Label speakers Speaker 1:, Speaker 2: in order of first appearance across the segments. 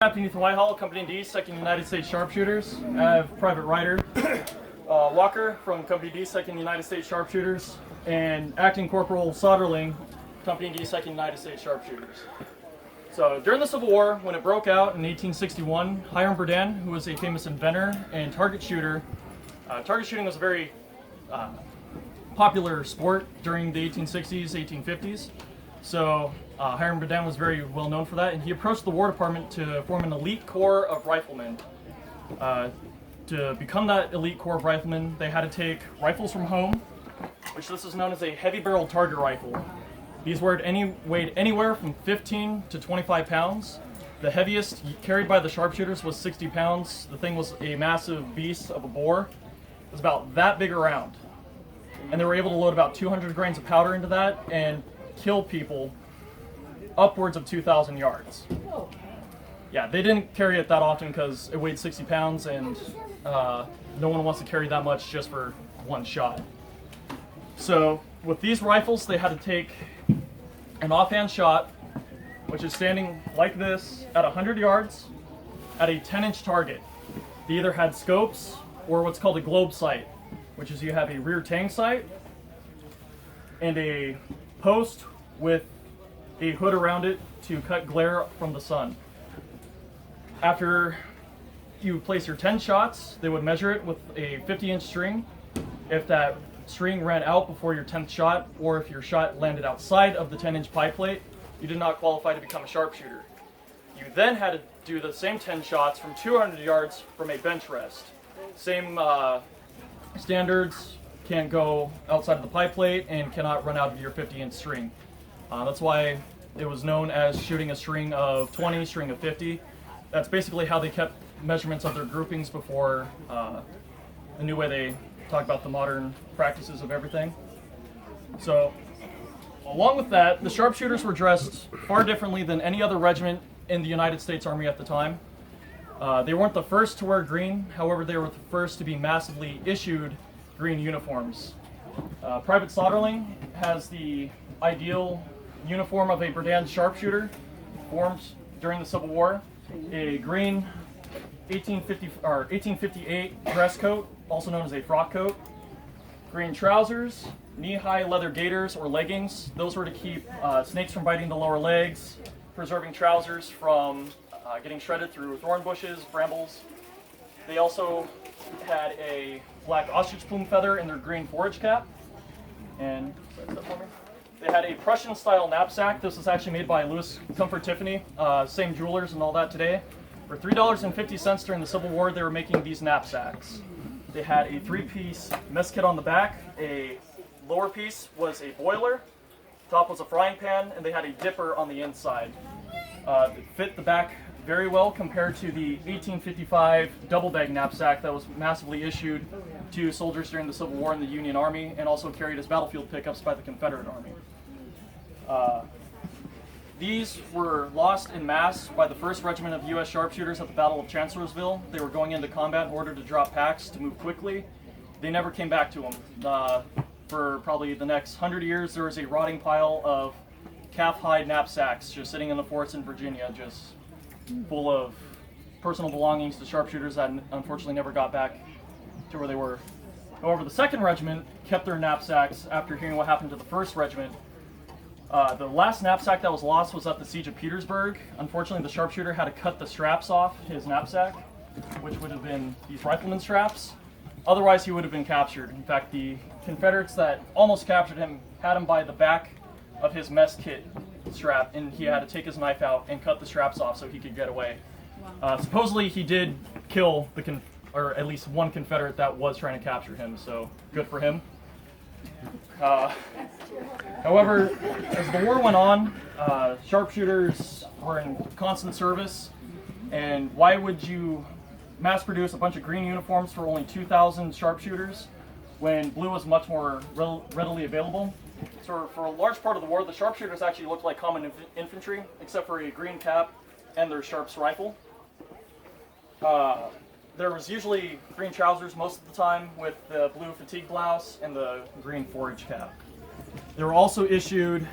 Speaker 1: Captain Ethan Whitehall, Company D, 2nd United States Sharpshooters. I have Private Ryder Walker from Company D, 2nd United States Sharpshooters, and Acting Corporal Soderling, Company D, 2nd United States Sharpshooters. So during the Civil War, when it broke out in 1861, Hiram Berdan, who was a famous inventor and target shooter, target shooting was a very popular sport during the 1860s, 1850s. So Hiram Berdan was very well known for that, and he approached the War Department to form an elite corps of riflemen. To become that elite corps of riflemen, they had to take rifles from home, which this is known as a heavy-barreled target rifle. These weighed anywhere from 15 to 25 pounds. The heaviest carried by the sharpshooters was 60 pounds. The thing was a massive beast of a bore. It was about that big around. And they were able to load about 200 grains of powder into that and kill people upwards of 2,000 yards. Yeah, they didn't carry it that often because it weighed 60 pounds and no one wants to carry that much just for one shot. So with these rifles, they had to take an offhand shot, which is standing like this at 100 yards at a 10-inch target. They either had scopes or what's called a globe sight, which is you have a rear tang sight and a post with a hood around it to cut glare from the sun. After you place your 10 shots, they would measure it with a 50-inch string. If that string ran out before your 10th shot, or if your shot landed outside of the 10-inch pie plate, you did not qualify to become a sharpshooter. You then had to do the same 10 shots from 200 yards from a bench rest. Same standards, can't go outside of the pie plate and cannot run out of your 50-inch string. That's why it was known as shooting a string of 20, string of 50. That's basically how they kept measurements of their groupings before the new way they talk about the modern practices of everything. So, along with that, the sharpshooters were dressed far differently than any other regiment in the United States Army at the time. They weren't the first to wear green, however, they were the first to be massively issued green uniforms. Private Soderling has the ideal uniform of a Berdan sharpshooter, formed during the Civil War, a green 1858 dress coat, also known as a frock coat, green trousers, knee-high leather gaiters or leggings. Those were to keep snakes from biting the lower legs, preserving trousers from getting shredded through thorn bushes, brambles. They also had a black ostrich plume feather in their green forage cap. And they had a Prussian-style knapsack. This was actually made by Louis Comfort Tiffany, same jewelers and all that today. For $3.50 during the Civil War, they were making these knapsacks. They had a 3-piece mess kit on the back. A lower piece was a boiler, top was a frying pan, and they had a dipper on the inside. It fit the back very well compared to the 1855 double bag knapsack that was massively issued to soldiers during the Civil War in the Union Army and also carried as battlefield pickups by the Confederate Army. These were lost en masse by the 1st Regiment of U.S. Sharpshooters at the Battle of Chancellorsville. They were going into combat in order to drop packs to move quickly. They never came back to them. For probably the next 100 years, there was a rotting pile of calf hide knapsacks just sitting in the forts in Virginia, just full of personal belongings to sharpshooters that unfortunately never got back to where they were. However, the 2nd Regiment kept their knapsacks after hearing what happened to the 1st Regiment. The last knapsack that was lost was at the Siege of Petersburg. Unfortunately, the sharpshooter had to cut the straps off his knapsack, which would have been these rifleman straps. Otherwise, he would have been captured. In fact, the Confederates that almost captured him had him by the back of his mess kit strap, and he had to take his knife out and cut the straps off so he could get away. Supposedly, he did kill or at least one Confederate that was trying to capture him, so good for him. However, as the war went on, sharpshooters were in constant service, and why would you mass produce a bunch of green uniforms for only 2,000 sharpshooters when blue was much more readily available? So for a large part of the war, the sharpshooters actually looked like common infantry, except for a green cap and their Sharps rifle. There was usually green trousers most of the time with the blue fatigue blouse and the green forage cap. They were also issued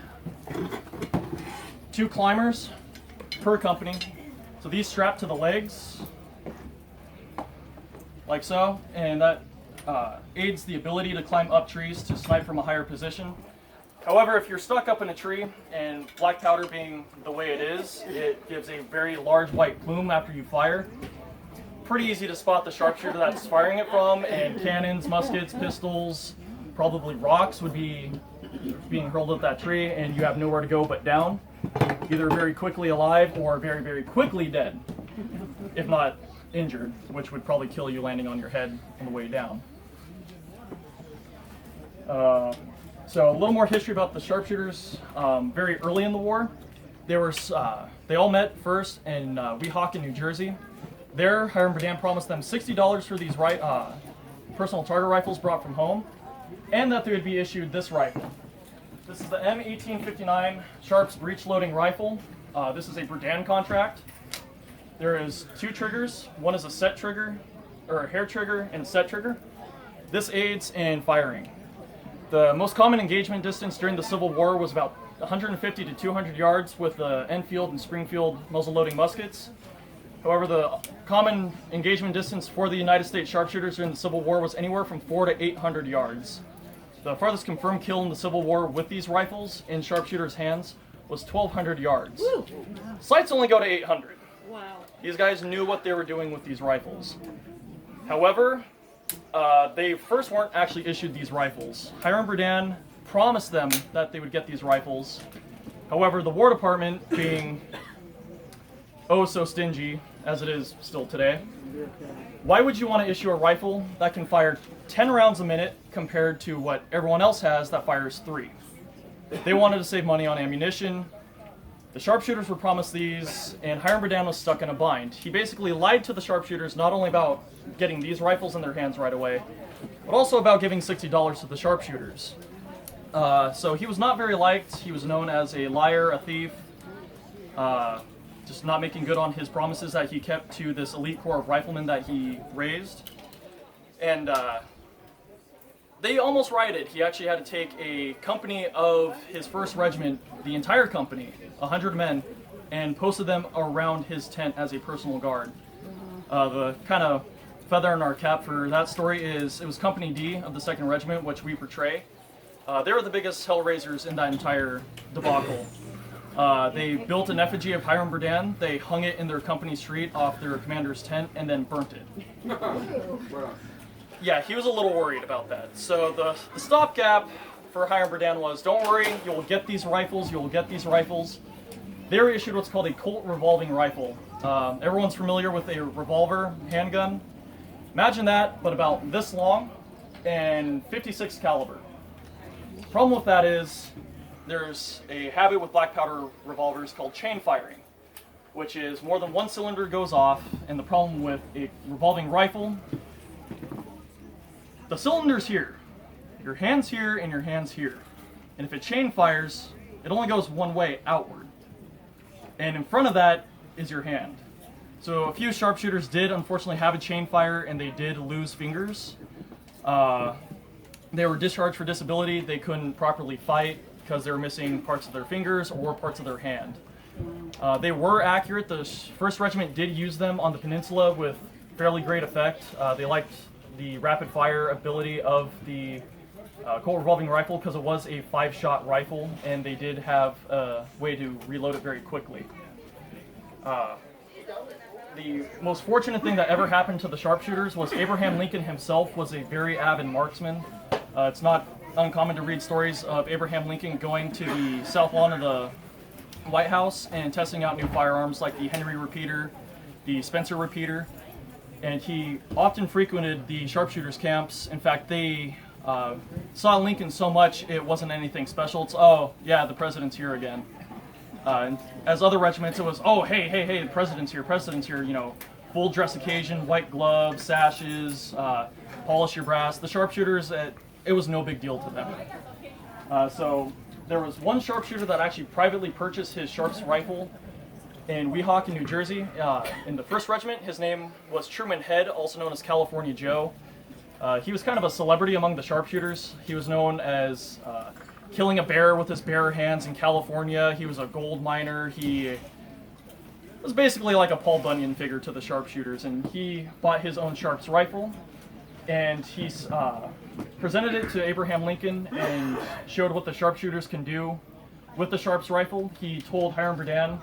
Speaker 1: 2 climbers per company, So these strap to the legs, like so, and that aids the ability to climb up trees to snipe from a higher position. However, if you're stuck up in a tree, and black powder being the way it is, it gives a very large white plume after you fire. Pretty easy to spot the sharpshooter that's firing it from, and cannons, muskets, pistols, probably rocks would be being hurled at that tree, and you have nowhere to go but down. Either very quickly alive or very, very quickly dead, if not injured, which would probably kill you landing on your head on the way down. So a little more history about the sharpshooters. Very early in the war, they all met first in Weehawken, New Jersey. There, Hiram Berdan promised them $60 for these personal target rifles brought from home, and that they would be issued this rifle. This is the M1859 Sharps breech-loading rifle. This is a Berdan contract. There is 2 triggers. One is a set trigger, or a hair trigger, and a set trigger. This aids in firing. The most common engagement distance during the Civil War was about 150 to 200 yards with the Enfield and Springfield muzzle-loading muskets. However, the common engagement distance for the United States sharpshooters during the Civil War was anywhere from 400 to 800 yards. The farthest confirmed kill in the Civil War with these rifles in sharpshooters' hands was 1,200 yards. Woo. Sights only go to 800.
Speaker 2: Wow.
Speaker 1: These guys knew what they were doing with these rifles. However, they first weren't actually issued these rifles. Hiram Berdan promised them that they would get these rifles. However, the War Department, being oh so stingy, as it is still today, why would you want to issue a rifle that can fire 10 rounds a minute compared to what everyone else has that fires 3? They wanted to save money on ammunition. The sharpshooters were promised these, and Hiram Berdan was stuck in a bind. He basically lied to the sharpshooters not only about getting these rifles in their hands right away, but also about giving $60 to the sharpshooters. So he was not very liked. He was known as a liar, a thief, just not making good on his promises that he kept to this elite corps of riflemen that he raised. And they almost rioted. He actually had to take a company of his 1st regiment, the entire company, 100 men, and posted them around his tent as a personal guard. The kind of feather in our cap for that story is it was Company D of the 2nd Regiment, which we portray. They were the biggest hellraisers in that entire debacle. They built an effigy of Hiram Berdan. They hung it in their company street off their commander's tent and then burnt it. Yeah, he was a little worried about that. So the stopgap for Hiram Berdan was, don't worry, you'll get these rifles, you'll get these rifles. They were issued what's called a Colt revolving rifle. Everyone's familiar with a revolver handgun. Imagine that, but about this long and 56 caliber. Problem with that is there's a habit with black powder revolvers called chain firing, which is more than one cylinder goes off, and the problem with a revolving rifle, the cylinder's here, your hand's here, and your hand's here. And if it chain fires, it only goes one way, outward. And in front of that is your hand. So a few sharpshooters did unfortunately have a chain fire, and they did lose fingers. They were discharged for disability. They couldn't properly fight because they were missing parts of their fingers or parts of their hand. They were accurate. The 1st Regiment did use them on the peninsula with fairly great effect. They liked the rapid fire ability of the Colt revolving rifle because it was a 5-shot rifle, and they did have a way to reload it very quickly. The most fortunate thing that ever happened to the sharpshooters was Abraham Lincoln himself was a very avid marksman. It's not uncommon to read stories of Abraham Lincoln going to the south lawn of the White House and testing out new firearms like the Henry repeater, the Spencer repeater, and he often frequented the sharpshooters camps. In fact, they saw Lincoln so much it wasn't anything special. It's, oh yeah, the president's here again. And as other regiments, it was, oh hey, the president's here, you know, full dress occasion, white gloves, sashes, polish your brass. The sharpshooters, it was no big deal to them. So there was one sharpshooter that actually privately purchased his Sharps rifle in Weehawken, New Jersey, in the 1st Regiment. His name was Truman Head, also known as California Joe. He was kind of a celebrity among the sharpshooters. He was known as killing a bear with his bare hands in California. He was a gold miner. He was basically like a Paul Bunyan figure to the sharpshooters, and he bought his own Sharps rifle, and he presented it to Abraham Lincoln and showed what the sharpshooters can do with the Sharps rifle. He told Hiram Berdan,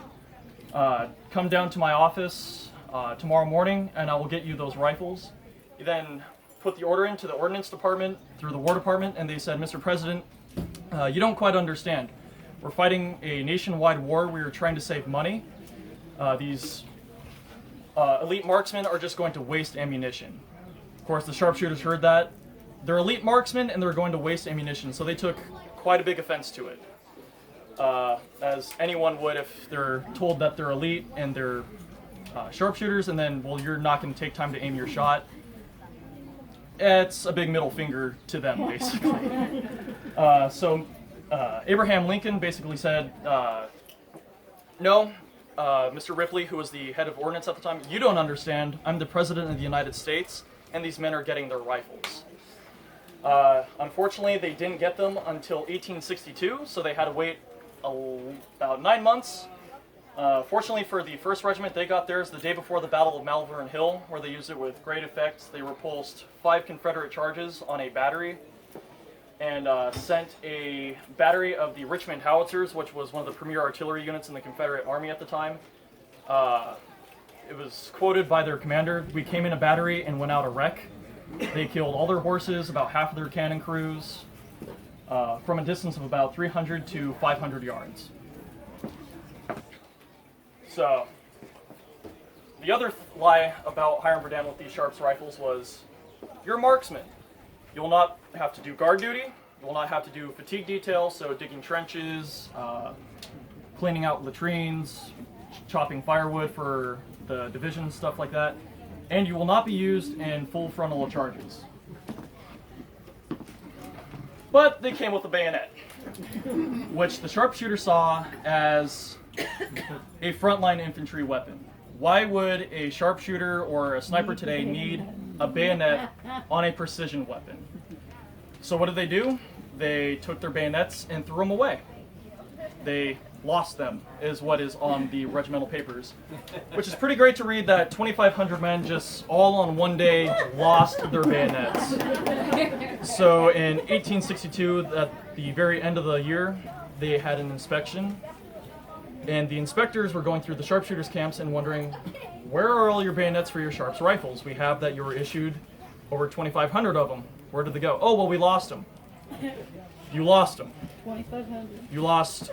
Speaker 1: come down to my office tomorrow morning and I will get you those rifles. He then put the order into the Ordnance Department through the War Department, and they said, Mr. President, you don't quite understand. We're fighting a nationwide war. We are trying to save money. These elite marksmen are just going to waste ammunition. Of course, the sharpshooters heard that. They're elite marksmen and they're going to waste ammunition, so they took quite a big offense to it. As anyone would if they're told that they're elite and they're sharpshooters, and then, well, you're not going to take time to aim your shot. It's a big middle finger to them, basically. So Abraham Lincoln basically said, no, Mr. Ripley, who was the head of ordnance at the time, you don't understand. I'm the President of the United States, and these men are getting their rifles. Unfortunately, they didn't get them until 1862, so they had to wait about 9 months. Fortunately for the 1st Regiment, they got theirs the day before the Battle of Malvern Hill, where they used it with great effect. They repulsed 5 Confederate charges on a battery and sent a battery of the Richmond Howitzers, which was one of the premier artillery units in the Confederate Army at the time. It was quoted by their commander, "We came in a battery and went out a wreck." They killed all their horses, about half of their cannon crews, from a distance of about 300 to 500 yards. So, the other lie about Hiram Berdan with these Sharps rifles was, you're a marksman. You will not have to do guard duty. You will not have to do fatigue detail, so digging trenches, cleaning out latrines, chopping firewood for the division, stuff like that. And you will not be used in full frontal charges. But they came with a bayonet, which the sharpshooter saw as a frontline infantry weapon. Why would a sharpshooter or a sniper today need a bayonet on a precision weapon? So what did they do? They took their bayonets and threw them away. They lost them, is what is on the regimental papers, which is pretty great to read that 2,500 men just all on one day lost their bayonets. So in 1862, at the very end of the year, they had an inspection, and the inspectors were going through the sharpshooters camps and wondering, where are all your bayonets for your Sharps rifles? We have that you were issued over 2,500 of them. Where did they go? Oh, well, we lost them. You lost them.
Speaker 2: 2,500.
Speaker 1: You lost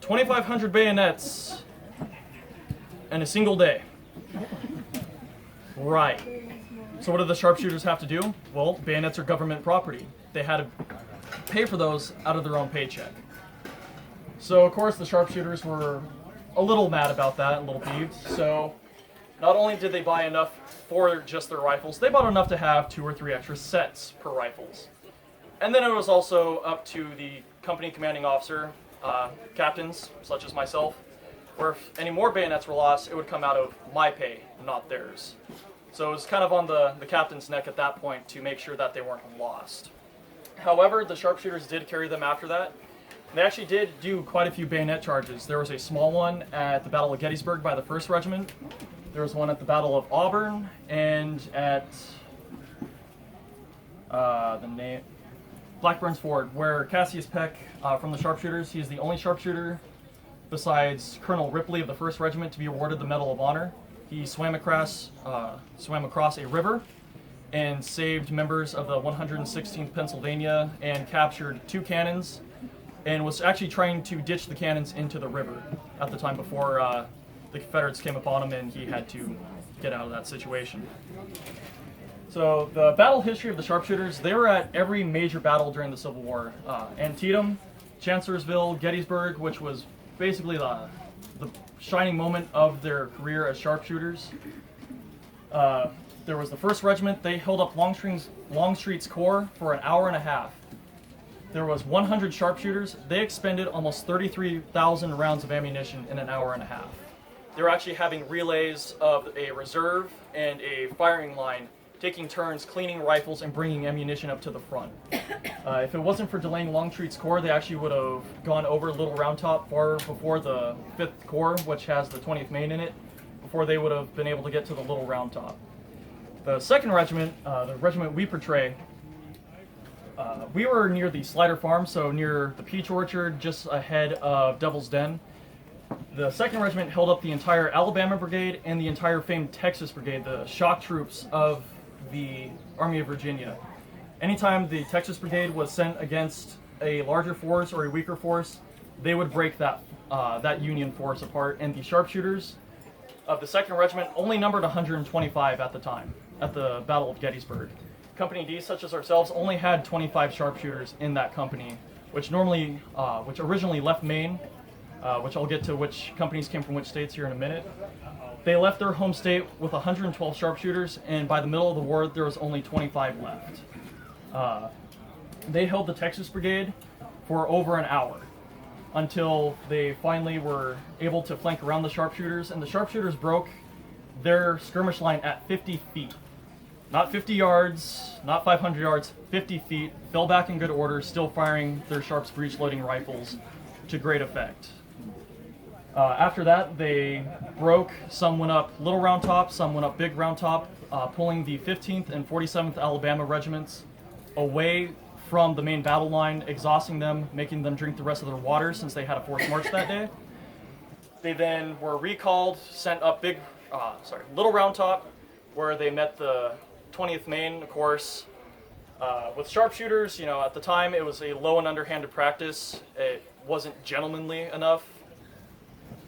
Speaker 1: 2,500 bayonets in a single day. Right. So what do the sharpshooters have to do? Well, bayonets are government property. They had to pay for those out of their own paycheck. So, of course, the sharpshooters were a little mad about that, a little peeved. So, not only did they buy enough for just their rifles, they bought enough to have 2 or 3 extra sets per rifles. And then it was also up to the company commanding officer, captains, such as myself, where if any more bayonets were lost, it would come out of my pay, not theirs. So it was kind of on the captain's neck at that point to make sure that they weren't lost. However, the sharpshooters did carry them after that. They actually did do quite a few bayonet charges. There was a small one at the Battle of Gettysburg by the 1st Regiment. There was one at the Battle of Auburn, and at Blackburn's Ford, where Cassius Peck from the sharpshooters, he is the only sharpshooter besides Colonel Ripley of the 1st Regiment to be awarded the Medal of Honor. He swam across a river and saved members of the 116th Pennsylvania and captured 2 cannons, and was actually trying to ditch the cannons into the river at the time before the Confederates came upon him, and he had to get out of that situation. So the battle history of the sharpshooters, they were at every major battle during the Civil War. Antietam, Chancellorsville, Gettysburg, which was basically the shining moment of their career as sharpshooters. There was the 1st Regiment. They held up Longstreet's Corps for an hour and a half. There was 100 sharpshooters. They expended almost 33,000 rounds of ammunition in an hour and a half. They were actually having relays of a reserve and a firing line, taking turns cleaning rifles and bringing ammunition up to the front. If it wasn't for delaying Longstreet's Corps, they actually would have gone over Little Round Top far before the 5th Corps, which has the 20th Maine in it, before they would have been able to get to the Little Round Top. The 2nd Regiment, the regiment we portray, we were near the Slider Farm, so near the Peach Orchard, just ahead of Devil's Den. The 2nd Regiment held up the entire Alabama Brigade and the entire famed Texas Brigade, the shock troops of the Army of Virginia. Anytime the Texas Brigade was sent against a larger force or a weaker force, they would break that Union force apart, and the sharpshooters of the 2nd Regiment only numbered 125 at the time, at the Battle of Gettysburg. Company D, such as ourselves, only had 25 sharpshooters in that company, which originally left Maine, which I'll get to which companies came from which states here in a minute. They left their home state with 112 sharpshooters, and by the middle of the war, there was only 25 left. They held the Texas Brigade for over an hour, until they finally were able to flank around the sharpshooters, and the sharpshooters broke their skirmish line at 50 feet. Not 50 yards, not 500 yards, 50 feet, fell back in good order, still firing their Sharps breech-loading rifles to great effect. After that, they broke, some went up Little Round Top, some went up Big Round Top, pulling the 15th and 47th Alabama regiments away from the main battle line, exhausting them, making them drink the rest of their water since they had a forced march that day. They then were recalled, sent up Little Round Top, where they met the 20th Maine, of course. With sharpshooters, at the time it was a low and underhanded practice. It wasn't gentlemanly enough.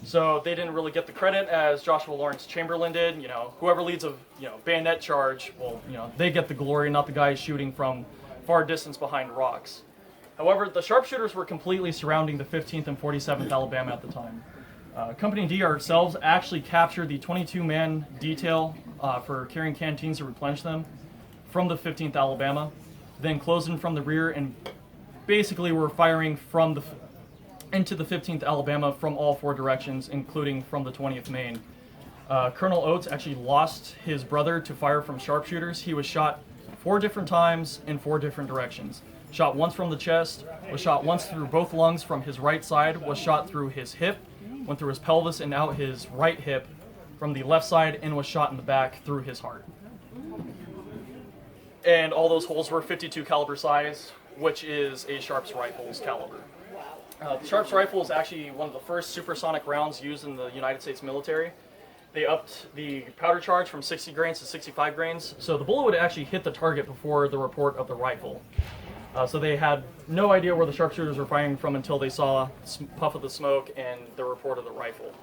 Speaker 1: So they didn't really get the credit as Joshua Lawrence Chamberlain did. Whoever leads a bayonet charge, well, they get the glory, not the guys shooting from far distance behind rocks. However, the sharpshooters were completely surrounding the 15th and 47th Alabama at the time. Company D ourselves actually captured the 22-man detail for carrying canteens to replenish them from the 15th Alabama, then closed in from the rear, and basically were firing into the 15th Alabama from all 4 directions, including from the 20th Maine. Colonel Oates actually lost his brother to fire from sharpshooters. He was shot 4 different times in 4 different directions. Shot once from the chest, was shot once through both lungs from his right side, was shot through his hip, went through his pelvis and out his right hip from the left side, and was shot in the back through his heart. And all those holes were 52 caliber size, which is a Sharps rifle's caliber. The Sharps rifle is actually one of the first supersonic rounds used in the United States military. They upped the powder charge from 60 grains to 65 grains, so the bullet would actually hit the target before the report of the rifle. So they had no idea where the sharpshooters were firing from until they saw the puff of the smoke and the report of the rifle.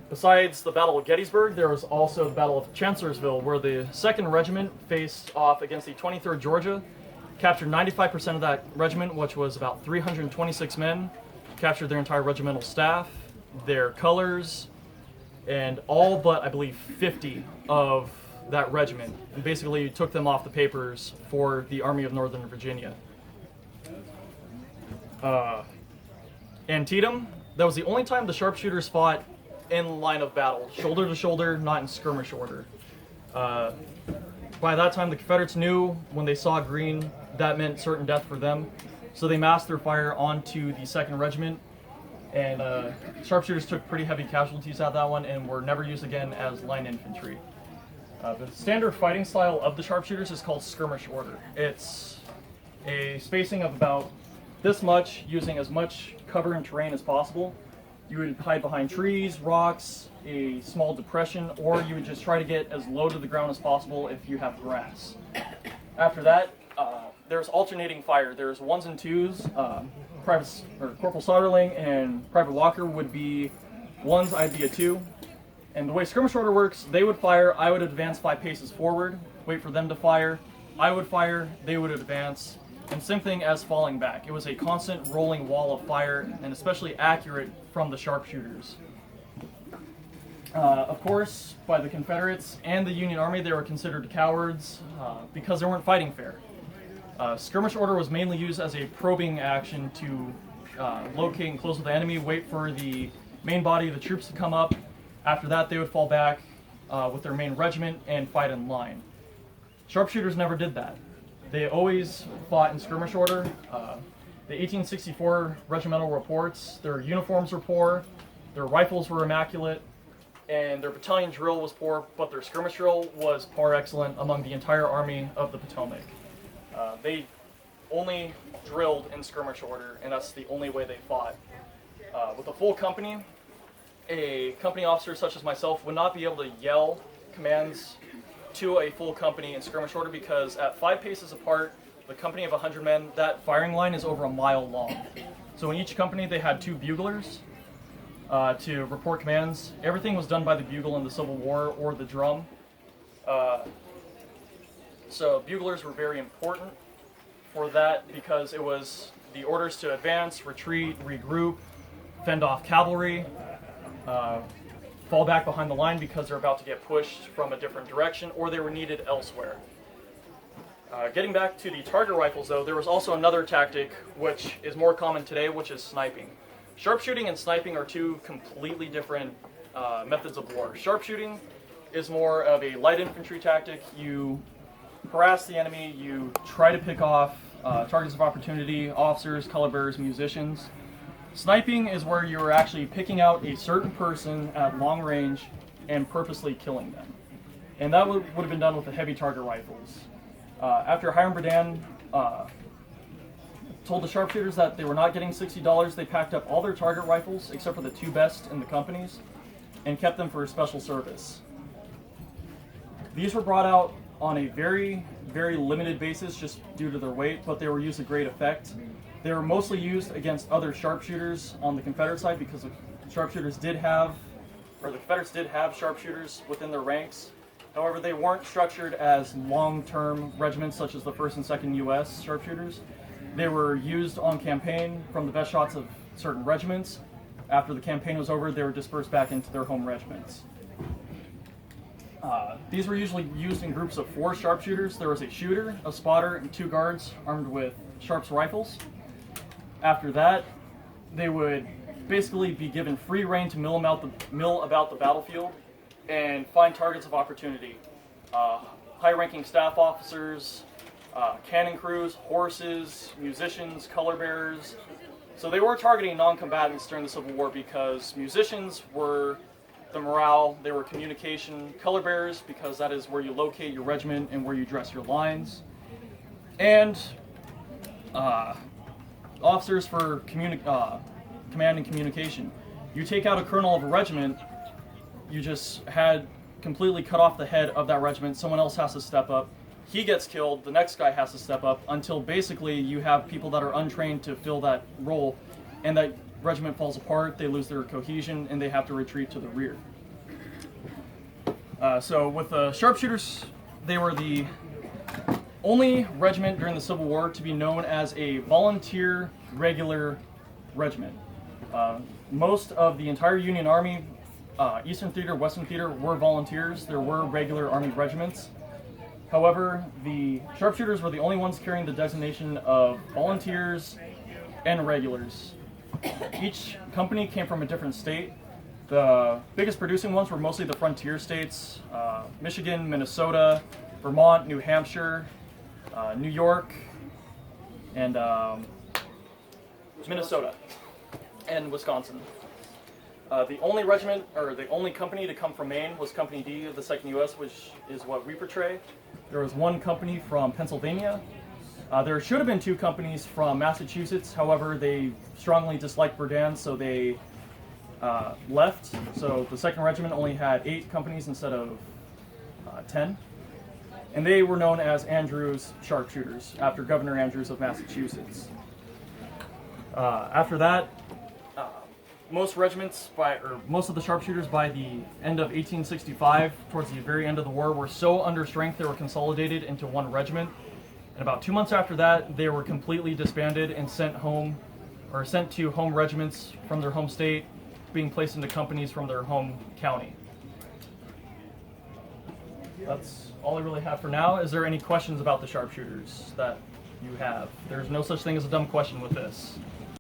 Speaker 1: Besides the Battle of Gettysburg, there was also the Battle of Chancellorsville, where the 2nd Regiment faced off against the 23rd Georgia, captured 95% of that regiment, which was about 326 men, captured their entire regimental staff, their colors, and all but, I believe, 50 of that regiment, and basically took them off the papers for the Army of Northern Virginia. Antietam, that was the only time the sharpshooters fought in line of battle, shoulder to shoulder, not in skirmish order. By that time, the Confederates knew when they saw green, that meant certain death for them, so they massed their fire onto the 2nd Regiment, and sharpshooters took pretty heavy casualties at that one and were never used again as line infantry. The standard fighting style of the sharpshooters is called skirmish order. It's a spacing of about this much, using as much cover and terrain as possible. You would hide behind trees, rocks, a small depression, or you would just try to get as low to the ground as possible if you have grass. After that, there's alternating fire. There's 1s and 2s. Corporal Soderling and Private Walker would be 1s, I'd be a 2. And the way skirmish order works, they would fire, I would advance 5 paces forward, wait for them to fire, I would fire, they would advance, and same thing as falling back. It was a constant rolling wall of fire, and especially accurate from the sharpshooters. Of course, by the Confederates and the Union Army, they were considered cowards because they weren't fighting fair. Skirmish order was mainly used as a probing action to locate and close with the enemy, wait for the main body of the troops to come up. After that, they would fall back with their main regiment and fight in line. Sharpshooters never did that. They always fought in skirmish order. The 1864 regimental reports, their uniforms were poor, Their rifles were immaculate, and their battalion drill was poor, but their skirmish drill was par excellent among the entire Army of the Potomac. They only drilled in skirmish order, and that's the only way they fought. With a full company, a company officer such as myself would not be able to yell commands to a full company in skirmish order, because at 5 paces apart, the company of 100 men, that firing line is over a mile long. So in each company they had 2 buglers to report commands. Everything was done by the bugle in the Civil War, or the drum. So buglers were very important for that, because it was the orders to advance, retreat, regroup, fend off cavalry, fall back behind the line because they're about to get pushed from a different direction, or they were needed elsewhere. Getting back to the target rifles though, there was also another tactic which is more common today, which is sniping. Sharpshooting and sniping are 2 completely different methods of war. Sharpshooting is more of a light infantry tactic. You harass the enemy, you try to pick off targets of opportunity, officers, color bearers, musicians. Sniping is where you're actually picking out a certain person at long range and purposely killing them. And that would have been done with the heavy target rifles. After Hiram Berdan told the sharpshooters that they were not getting $60, they packed up all their target rifles except for the 2 best in the companies and kept them for special service. These were brought out on a very, very limited basis just due to their weight, but they were used to great effect. They were mostly used against other sharpshooters on the Confederate side, because the Confederates did have sharpshooters within their ranks. However, they weren't structured as long-term regiments such as the 1st and 2nd U.S. sharpshooters. They were used on campaign from the best shots of certain regiments. After the campaign was over, they were dispersed back into their home regiments. These were usually used in groups of 4 sharpshooters. There was a shooter, a spotter, and 2 guards armed with Sharps rifles. After that, they would basically be given free rein to mill about the battlefield and find targets of opportunity. High-ranking staff officers, cannon crews, horses, musicians, color bearers. So they were targeting non-combatants during the Civil War, because musicians were the morale, they were communication, color bearers because that is where you locate your regiment and where you dress your lines, and officers for command and communication. You take out a colonel of a regiment, you just had completely cut off the head of that regiment. Someone else has to step up. He gets killed, the next guy has to step up, until basically you have people that are untrained to fill that role, and that regiment falls apart, they lose their cohesion, and they have to retreat to the rear. So with the sharpshooters, they were the only regiment during the Civil War to be known as a volunteer regular regiment. Most of the entire Union Army, Eastern Theater, Western Theater, were volunteers. There were regular Army regiments. However, the sharpshooters were the only ones carrying the designation of volunteers and regulars. Each company came from a different state. The biggest producing ones were mostly the frontier states, Michigan, Minnesota, Vermont, New Hampshire, New York, and Minnesota, and Wisconsin. The only regiment, or the only company to come from Maine was Company D of the 2nd U.S., which is what we portray. There was 1 company from Pennsylvania. There should have been 2 companies from Massachusetts. However, they strongly disliked Berdan, so they left. So the 2nd Regiment only had 8 companies instead of 10. And they were known as Andrews Sharpshooters, after Governor Andrews of Massachusetts. After that, most of the sharpshooters by the end of 1865, towards the very end of the war, were so under strength they were consolidated into 1 regiment. And about 2 months after that, they were completely disbanded and sent home, or sent to home regiments from their home state, being placed into companies from their home county. That's all I really have for now. Is there any questions about the sharpshooters that you have? There's no such thing as a dumb question with this.